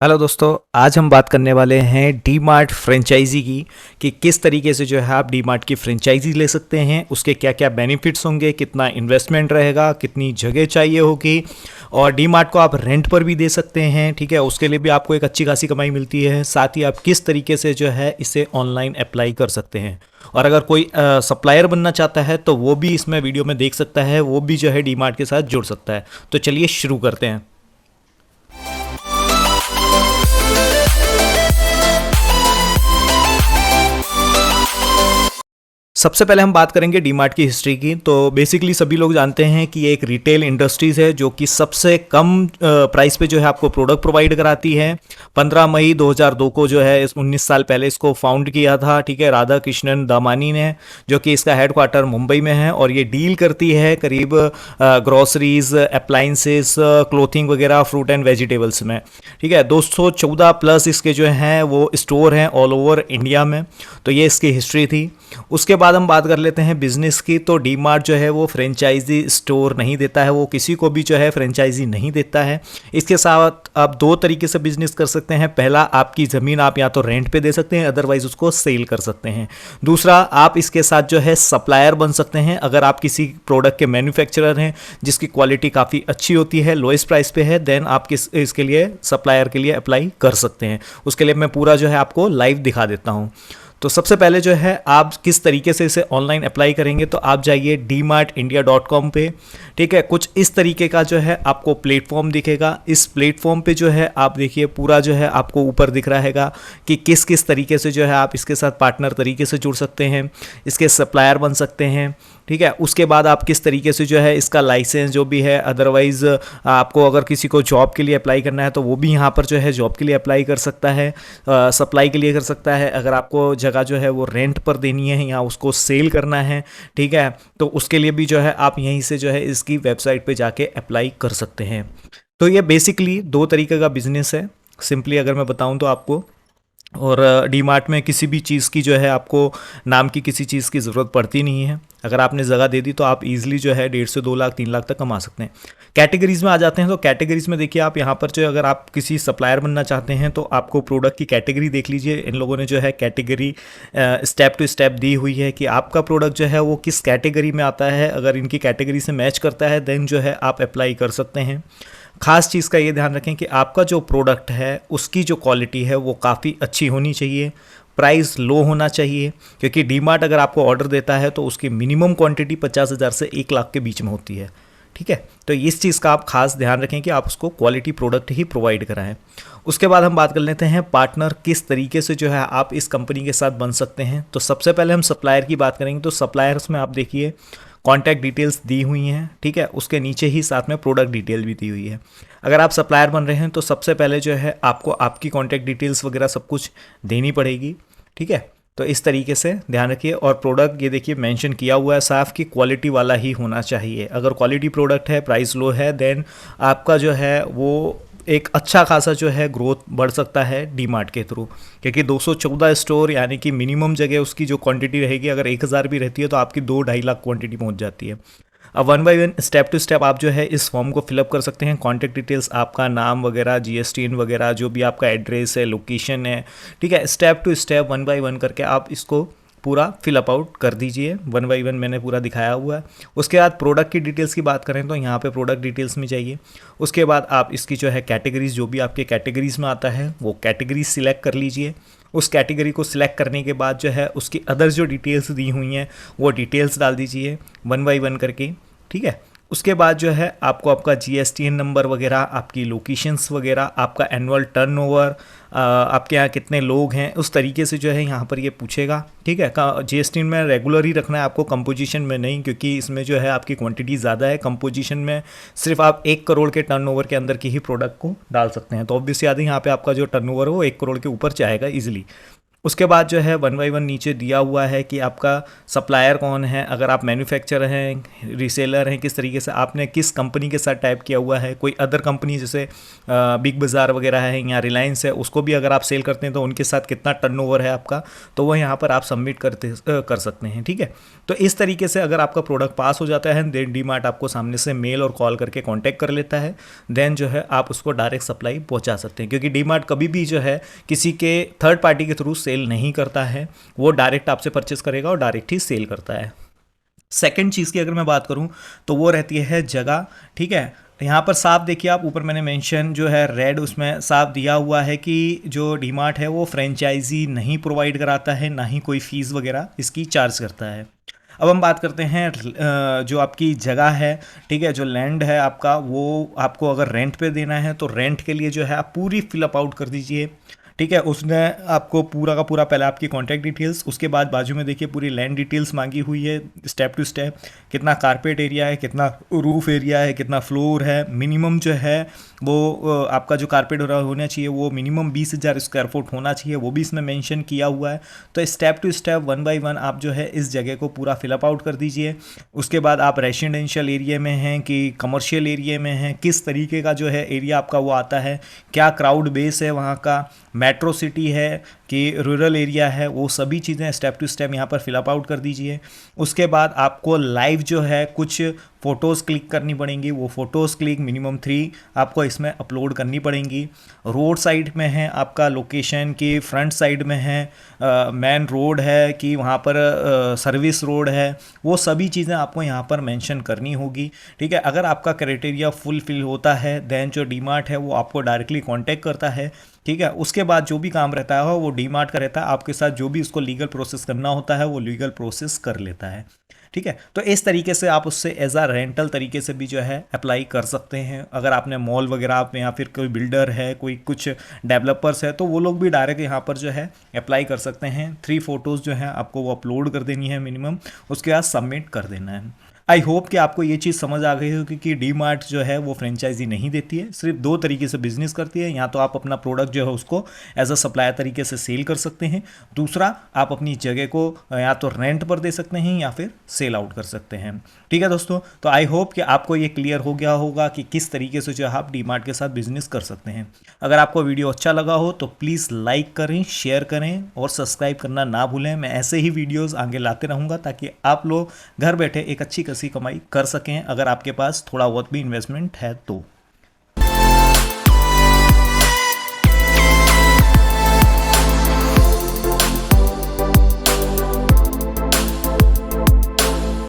Hello दोस्तों, आज हम बात करने वाले हैं डी मार्ट फ्रेंचाइजी की कि किस तरीके से जो है आप डी मार्ट की फ्रेंचाइजी ले सकते हैं, उसके क्या क्या बेनिफिट्स होंगे, कितना इन्वेस्टमेंट रहेगा, कितनी जगह चाहिए होगी और डी मार्ट को आप रेंट पर भी दे सकते हैं। ठीक है, उसके लिए भी आपको एक अच्छी खासी कमाई मिलती है। साथ ही आप किस तरीके से जो है इसे ऑनलाइन अप्लाई कर सकते हैं और अगर कोई सप्लायर बनना चाहता है तो वो भी इसमें वीडियो में देख सकता है, वो भी जो है डी मार्ट के साथ जुड़ सकता है। तो चलिए शुरू करते हैं। सबसे पहले हम बात करेंगे डीमार्ट की हिस्ट्री की। तो बेसिकली सभी लोग जानते हैं कि ये एक रिटेल इंडस्ट्रीज है जो कि सबसे कम प्राइस पे जो है आपको प्रोडक्ट प्रोवाइड कराती है। 15 मई 2002 को जो है 19 साल पहले इसको फाउंड किया था। ठीक है, राधा कृष्णन दामानी ने, जो कि इसका हेडक्वार्टर मुंबई में है और ये डील करती है करीब ग्रॉसरीज, अप्लाइंसेस, क्लोथिंग वगैरह, फ्रूट एंड वेजिटेबल्स में। ठीक है, 214 प्लस इसके जो हैं वो स्टोर हैं ऑल ओवर इंडिया में। तो ये इसकी हिस्ट्री थी। उसके बाद हम बात कर लेते हैं बिजनेस की। तो डी मार्ट जो है वो फ्रेंचाइजी स्टोर नहीं देता है, वो किसी को भी जो है फ्रेंचाइजी नहीं देता है। इसके साथ आप दो तरीके से बिजनेस कर सकते हैं। पहला, आपकी ज़मीन आप या तो रेंट पे दे सकते हैं, अदरवाइज उसको सेल कर सकते हैं। दूसरा, आप इसके साथ जो है सप्लायर बन सकते हैं। अगर आप किसी प्रोडक्ट के मैन्युफैक्चरर हैं जिसकी क्वालिटी काफ़ी अच्छी होती है, लोएस्ट प्राइस पे है, देन आप इसके लिए सप्लायर के लिए अप्लाई कर सकते हैं। उसके लिए मैं पूरा जो है आपको लाइव दिखा देता हूँ। तो सबसे पहले जो है आप किस तरीके से इसे ऑनलाइन अप्लाई करेंगे, तो आप जाइए dmartindia.com पे। ठीक है, कुछ इस तरीके का जो है आपको प्लेटफॉर्म दिखेगा। इस प्लेटफॉर्म पे जो है आप देखिए पूरा जो है आपको ऊपर दिख रहा हैगा कि किस किस तरीके से जो है आप इसके साथ पार्टनर तरीके से जुड़ सकते हैं, इसके सप्लायर बन सकते हैं। ठीक है, उसके बाद आप किस तरीके से जो है इसका लाइसेंस जो भी है, अदरवाइज़ आपको अगर किसी को जॉब के लिए अप्लाई करना है तो वो भी यहाँ पर जो है जॉब के लिए अप्लाई कर सकता है, सप्लाई के लिए कर सकता है। अगर आपको जगह जो है वो रेंट पर देनी है या उसको सेल करना है, ठीक है, तो उसके लिए भी जो है आप यहीं से जो है इसकी वेबसाइट पे जाके अप्लाई कर सकते हैं। तो ये बेसिकली दो तरीके का बिजनेस है, सिंपली अगर मैं बताऊं तो आपको। और डी मार्ट में किसी भी चीज़ की जो है आपको नाम की किसी चीज़ की ज़रूरत पड़ती नहीं है। अगर आपने जगह दे दी तो आप इजीली जो है 1.5 से 2 लाख 3 लाख तक कमा सकते हैं। कैटेगरीज में आ जाते हैं। तो कैटेगरीज में देखिए आप यहाँ पर जो अगर आप किसी सप्लायर बनना चाहते हैं तो आपको प्रोडक्ट की कैटेगरी देख लीजिए। इन लोगों ने जो है कैटेगरी स्टेप टू स्टेप दी हुई है कि आपका प्रोडक्ट जो है वो किस कैटेगरी में आता है। अगर इनकी कैटेगरी से मैच करता है देन जो है आप अप्लाई कर सकते हैं। खास चीज़ का ये ध्यान रखें कि आपका जो प्रोडक्ट है उसकी जो क्वालिटी है वो काफ़ी अच्छी होनी चाहिए, प्राइस लो होना चाहिए, क्योंकि डी मार्ट अगर आपको ऑर्डर देता है तो उसकी मिनिमम क्वांटिटी 50,000 से 1 लाख के बीच में होती है। ठीक है, तो इस चीज़ का आप खास ध्यान रखें कि आप उसको क्वालिटी प्रोडक्ट ही प्रोवाइड कराएं। उसके बाद हम बात कर लेते हैं पार्टनर किस तरीके से जो है आप इस कंपनी के साथ बन सकते हैं। तो सबसे पहले हम सप्लायर की बात करेंगे। तो सप्लायर्स में आप देखिए कॉन्टैक्ट डिटेल्स दी हुई हैं। ठीक है, उसके नीचे ही साथ में प्रोडक्ट डिटेल भी दी हुई है। अगर आप सप्लायर बन रहे हैं तो सबसे पहले जो है आपको आपकी कॉन्टैक्ट डिटेल्स वगैरह सब कुछ देनी पड़ेगी। ठीक है, तो इस तरीके से ध्यान रखिए। और प्रोडक्ट ये देखिए मेंशन किया हुआ है साफ कि क्वालिटी वाला ही होना चाहिए। अगर क्वालिटी प्रोडक्ट है, प्राइस लो है, देन आपका जो है वो एक अच्छा खासा जो है ग्रोथ बढ़ सकता है डी मार्ट के थ्रू, क्योंकि 214 स्टोर यानी कि मिनिमम जगह उसकी जो क्वांटिटी रहेगी, अगर 1,000 भी रहती है तो आपकी 2-2.5 लाख क्वांटिटी पहुंच जाती है। अब one by one step to step आप जो है इस फॉर्म को फिलअप कर सकते हैं। कॉन्टैक्ट डिटेल्स, आपका नाम वगैरह, जीएसटीन वगैरह, जो भी आपका एड्रेस है, लोकेशन है। ठीक है, step to step one by one करके आप इसको पूरा फिलअप आउट कर दीजिए। वन बाई वन मैंने पूरा दिखाया हुआ है। उसके बाद प्रोडक्ट की डिटेल्स की बात करें तो यहाँ पे प्रोडक्ट डिटेल्स में जाइए। उसके बाद आप इसकी जो है कैटेगरीज, जो भी आपके कैटेगरीज में आता है वो कैटेगरीज सिलेक्ट कर लीजिए। उस कैटेगरी को सिलेक्ट करने के बाद जो है उसकी अदर जो डिटेल्स दी हुई हैं वो डिटेल्स डाल दीजिए वन बाई वन करके। ठीक है, उसके बाद जो है आपको आपका जीएसटीएन नंबर वगैरह, आपकी लोकेशंस वगैरह, आपका एनुअल टर्नओवर, आपके यहाँ कितने लोग हैं, उस तरीके से जो है यहाँ पर ये पूछेगा। ठीक है, जीएसटीएन में रेगुलर ही रखना है आपको, कंपोजिशन में नहीं, क्योंकि इसमें जो है आपकी क्वांटिटी ज़्यादा है। कंपोजिशन में सिर्फ आप 1 करोड़ के टर्नओवर के अंदर की ही प्रोडक्ट को डाल सकते हैं। तो ऑब्वियसली आदि यहाँ पे आपका जो टर्नओवर है वो 1 करोड़ के ऊपर जाएगा ईजिली। उसके बाद जो है वन बाई वन नीचे दिया हुआ है कि आपका सप्लायर कौन है, अगर आप मैन्युफैक्चरर हैं, रीसेलर हैं, किस तरीके से आपने किस कंपनी के साथ टाइप किया हुआ है, कोई अदर कंपनी जैसे बिग बाज़ार वगैरह है या रिलायंस है, उसको भी अगर आप सेल करते हैं तो उनके साथ कितना टर्नओवर है आपका, तो वो यहाँ पर आप सबमिट कर सकते हैं। ठीक है, तो इस तरीके से अगर आपका प्रोडक्ट पास हो जाता है देन डीमार्ट आपको सामने से मेल और कॉल करके कांटेक्ट कर लेता है, देन जो है आप उसको डायरेक्ट सप्लाई पहुंचा सकते हैं, क्योंकि डीमार्ट कभी भी जो है किसी के थर्ड पार्टी के थ्रू सेल नहीं करता है, वो डायरेक्ट आपसे परचेस करेगा और डायरेक्ट ही सेल करता है। सेकंड चीज़ की अगर मैं बात करूं तो वो रहती है जगह। ठीक है, यहाँ पर साफ देखिए आप, ऊपर मैंने मेंशन जो है रेड उसमें साफ दिया हुआ है कि जो डीमार्ट है वो फ्रेंचाइजी नहीं प्रोवाइड कराता है, ना ही कोई फीस वगैरह इसकी चार्ज करता है। अब हम बात करते हैं जो आपकी जगह है, ठीक है, जो लैंड है आपका, वो आपको अगर रेंट पे देना है तो रेंट के लिए जो है आप पूरी फिलअप आउट कर दीजिए। ठीक है, उसने आपको पूरा का पूरा पहले आपकी कॉन्टैक्ट डिटेल्स, उसके बाद बाजू में देखिए पूरी लैंड डिटेल्स मांगी हुई है स्टेप टू स्टेप, कितना कारपेट एरिया है, कितना रूफ एरिया है, कितना फ्लोर है, मिनिमम जो है वो आपका जो कारपेट होना चाहिए वो मिनिमम 20,000 स्क्वायर फुट होना चाहिए, वो भी इसमें मेंशन किया हुआ है। तो step to step one by one आप जो है इस जगह को पूरा फिलअप आउट कर दीजिए। उसके बाद आप रेजिडेंशियल एरिया में हैं कि कमर्शियल एरिया में हैं, किस तरीके का जो है एरिया आपका वो आता है, क्या क्राउड बेस है वहाँ का, मेट्रो सिटी है कि रूरल एरिया है, वो सभी चीज़ें स्टेप टू स्टेप यहाँ पर फिलअप आउट कर दीजिए। उसके बाद आपको लाइव जो है कुछ फ़ोटोज़ क्लिक करनी पड़ेंगी, वो फ़ोटोज़ क्लिक मिनिमम 3 आपको इसमें अपलोड करनी पड़ेंगी। रोड साइड में है आपका लोकेशन की, फ्रंट साइड में है मेन रोड है कि वहाँ पर सर्विस रोड है, वो सभी चीज़ें आपको यहाँ पर मेंशन करनी होगी। ठीक है, अगर आपका क्राइटेरिया फुलफिल होता है देन जो डीमार्ट है वो आपको डायरेक्टली कांटेक्ट करता है। ठीक है, उसके बाद जो भी काम रहता है वो डीमार्ट का रहता है, आपके साथ जो भी उसको लीगल प्रोसेस करना होता है वो लीगल प्रोसेस कर लेता है। ठीक है, तो इस तरीके से आप उससे एज आ रेंटल तरीके से भी जो है अप्लाई कर सकते हैं। अगर आपने मॉल वगैरह में या फिर कोई बिल्डर है, कोई कुछ डेवलपर्स है, तो वो लोग भी डायरेक्ट यहाँ पर जो है अप्लाई कर सकते हैं। 3 फोटोज़ जो है आपको वो अपलोड कर देनी है मिनिमम, उसके बाद सबमिट कर देना है। आई होप कि आपको ये चीज़ समझ आ गई होगी कि डी मार्ट जो है वो फ्रेंचाइजी नहीं देती है, सिर्फ 2 तरीके से बिजनेस करती है। या तो आप अपना प्रोडक्ट जो है उसको एज अ सप्लायर तरीके से सेल कर सकते हैं, दूसरा आप अपनी जगह को या तो रेंट पर दे सकते हैं या फिर सेल आउट कर सकते हैं। ठीक है दोस्तों, तो आई होप कि आपको ये क्लियर हो गया होगा कि किस तरीके से जो है आप डी मार्ट के साथ बिजनेस कर सकते हैं। अगर आपको वीडियो अच्छा लगा हो तो प्लीज़ लाइक करें, शेयर करें और सब्सक्राइब करना ना भूलें। मैं ऐसे ही वीडियोज़ आगे लाते रहूँगा ताकि आप लोग घर बैठे एक अच्छी खासी कमाई कर सकें, अगर आपके पास थोड़ा बहुत भी इन्वेस्टमेंट है तो।